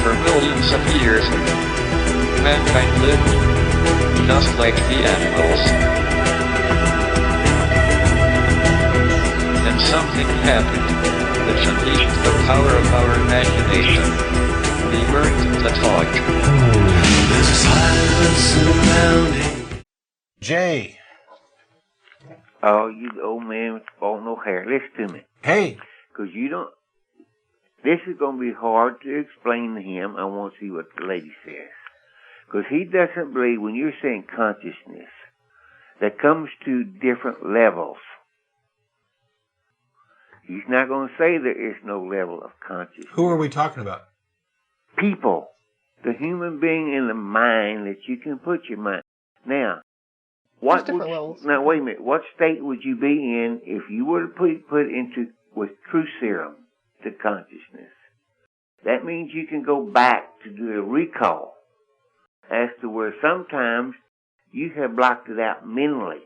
For millions of years, mankind lived just like the animals. And something happened which unleashed the power of our imagination. We learned to talk. There's a silence surrounding. Jay. Oh, you old man with no hair. Listen to me. Hey. Because you don't... This is going to be hard to explain to him. I want to see what the lady says. Because he doesn't believe when you're saying consciousness, that comes to different levels. He's not going to say there is no level of consciousness. Who are we talking about? People. The human being in the mind that you can put your mind. Now, what different levels. Now, wait a minute. What state would you be in if you were to put into with true serum to consciousness? That means you can go back to do a recall as to where sometimes you have blocked it out mentally.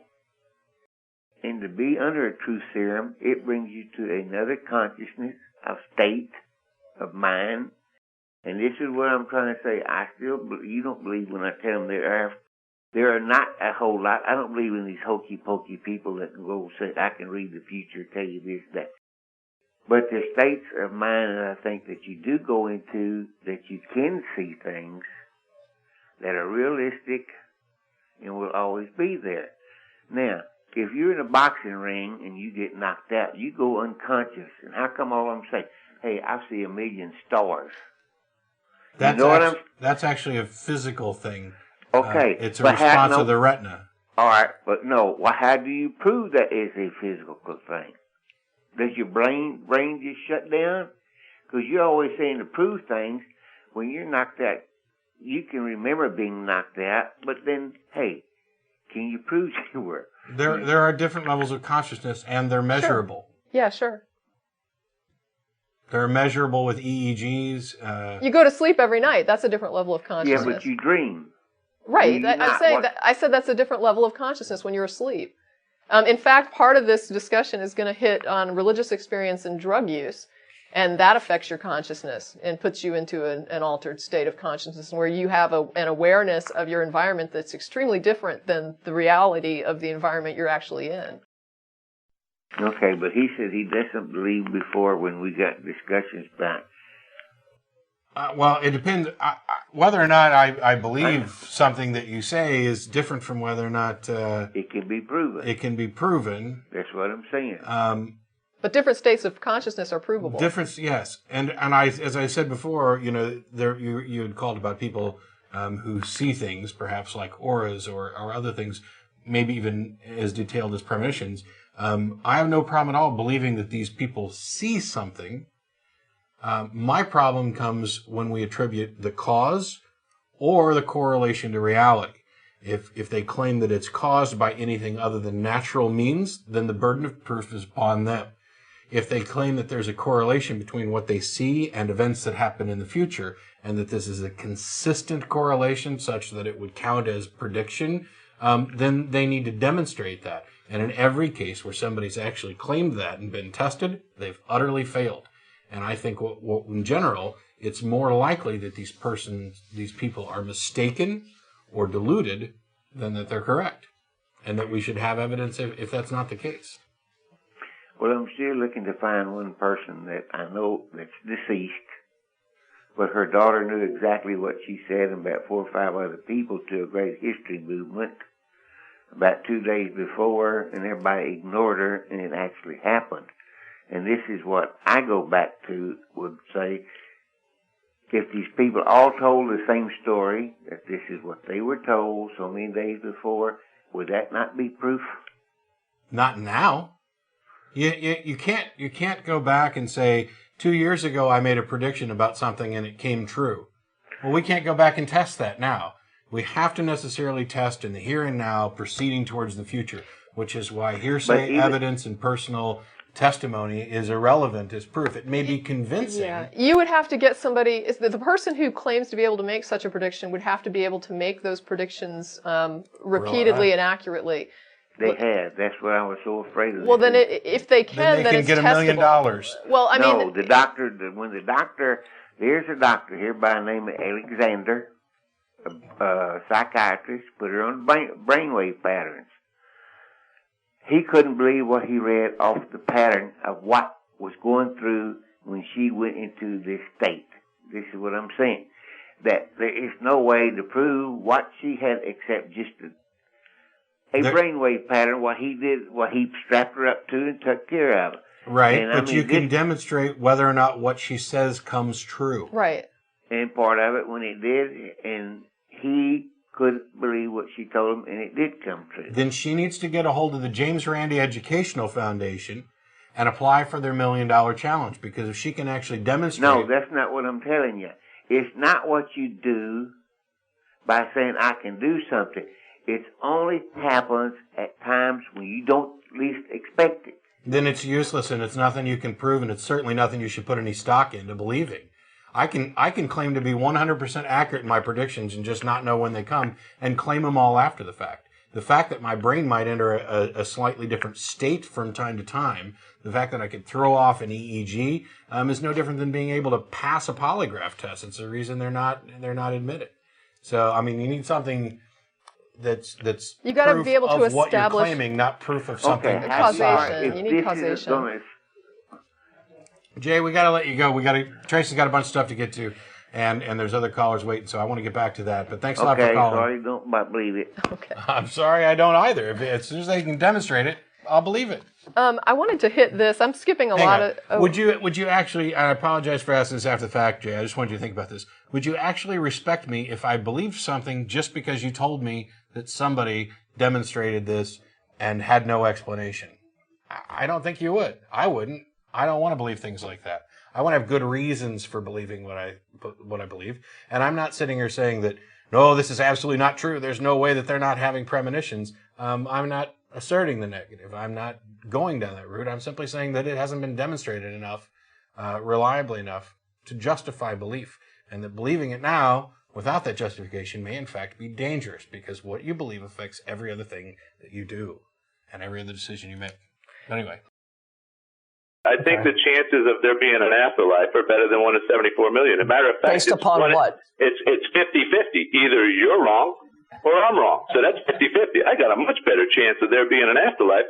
And to be under a true serum, it brings you to another consciousness, a state of mind. And this is what I'm trying to say. You don't believe when I tell them there are not a whole lot. I don't believe in these hokey pokey people that can go say, I can read the future, tell you this, that. But the states of mind that I think that you do go into, that you can see things that are realistic and will always be there. Now, if you're in a boxing ring and you get knocked out, you go unconscious. And how come all of them say, hey, I see 1,000,000 stars? That's actually a physical thing. Okay. It's a response of the retina. All right, but no. Well, how do you prove that is a physical thing? Does your brain just shut down? Because you're always saying to prove things. When you're knocked out, you can remember being knocked out, but then, hey, can you prove you were? There are different levels of consciousness, and they're measurable. Sure. Yeah, sure. They're measurable with EEGs. You go to sleep every night. That's a different level of consciousness. Yeah, but you dream. Right. I said that's a different level of consciousness when you're asleep. In fact, part of this discussion is going to hit on religious experience and drug use, and that affects your consciousness and puts you into an altered state of consciousness where you have an awareness of your environment that's extremely different than the reality of the environment you're actually in. Okay, but he said he doesn't believe before when we got discussions about... Well, it depends. Whether or not I believe something that you say is different from whether or not... it can be proven. It can be proven. That's what I'm saying. But different states of consciousness are provable. Yes. And I, as I said before, you had called about people who see things, perhaps like auras or other things, maybe even as detailed as premonitions. I have no problem at all believing that these people see something. My problem comes when we attribute the cause or the correlation to reality. If they claim that it's caused by anything other than natural means, then the burden of proof is upon them. If they claim that there's a correlation between what they see and events that happen in the future, and that this is a consistent correlation such that it would count as prediction, then they need to demonstrate that. And in every case where somebody's actually claimed that and been tested, they've utterly failed. And I think in general, it's more likely that these people are mistaken or deluded than that they're correct. And that we should have evidence if that's not the case. Well, I'm still looking to find one person that I know that's deceased, but her daughter knew exactly what she said and about 4 or 5 other people to a great history movement about 2 days before, and everybody ignored her, and it actually happened. And this is what I go back to, would say, if these people all told the same story, that this is what they were told so many days before, would that not be proof? Not now. You can't go back and say, 2 years ago I made a prediction about something and it came true. Well, we can't go back and test that now. We have to necessarily test in the here and now, proceeding towards the future, which is why hearsay evidence and personal testimony is irrelevant as proof. It may be convincing. Yeah, you would have to get somebody, the person who claims to be able to make such a prediction would have to be able to make those predictions repeatedly and accurately. They have. That's what I was so afraid of. Well, then if they can, then they can it's get $1 million. Well, I mean, the doctor, when the doctor There's a doctor here by the name of Alexander, a psychiatrist, put her on brainwave patterns. He couldn't believe what he read off the pattern of what was going through when she went into this state. This is what I'm saying. That there is no way to prove what she had except just a brainwave pattern, what he did, what he strapped her up to and took care of. Right, and, but you can demonstrate whether or not what she says comes true. Right. And part of it when it did, and he couldn't believe what she told him, and it did come true. Then she needs to get a hold of the James Randi Educational Foundation and apply for their $1 million challenge, because if she can actually demonstrate... No, that's not what I'm telling you. It's not what you do by saying, I can do something. It only happens at times when you don't least expect it. Then it's useless, and it's nothing you can prove, and it's certainly nothing you should put any stock into believing. I can claim to be 100% accurate in my predictions and just not know when they come, and claim them all after the fact. The fact that my brain might enter a slightly different state from time to time, the fact that I could throw off an EEG, is no different than being able to pass a polygraph test. It's the reason they're not admitted. So, I mean, you need something that's you got to be able to establish what you're claiming, not proof of something. Okay, causation. You need causation. Jay, we got to let you go. Tracy's got a bunch of stuff to get to, and there's other callers waiting, so I want to get back to that. But thanks a lot for calling. Sorry, don't believe it. Okay. I'm sorry, I don't either. As soon as they can demonstrate it, I'll believe it. I wanted to hit this. I'm skipping a lot of... Oh. Would you actually, I apologize for asking this after the fact, Jay, I just wanted you to think about this. Would you actually respect me if I believed something just because you told me that somebody demonstrated this and had no explanation? I don't think you would. I wouldn't. I don't want to believe things like that. I want to have good reasons for believing what I believe. And I'm not sitting here saying that, no, this is absolutely not true. There's no way that they're not having premonitions. I'm not asserting the negative. I'm not going down that route. I'm simply saying that it hasn't been demonstrated enough, reliably enough, to justify belief. And that believing it now, without that justification, may in fact be dangerous, because what you believe affects every other thing that you do and every other decision you make. But anyway. I think the chances of there being an afterlife are better than 1 in 74 million. As a matter of fact, based upon what? It's 50-50. Either you're wrong or I'm wrong. So that's 50-50. I got a much better chance of there being an afterlife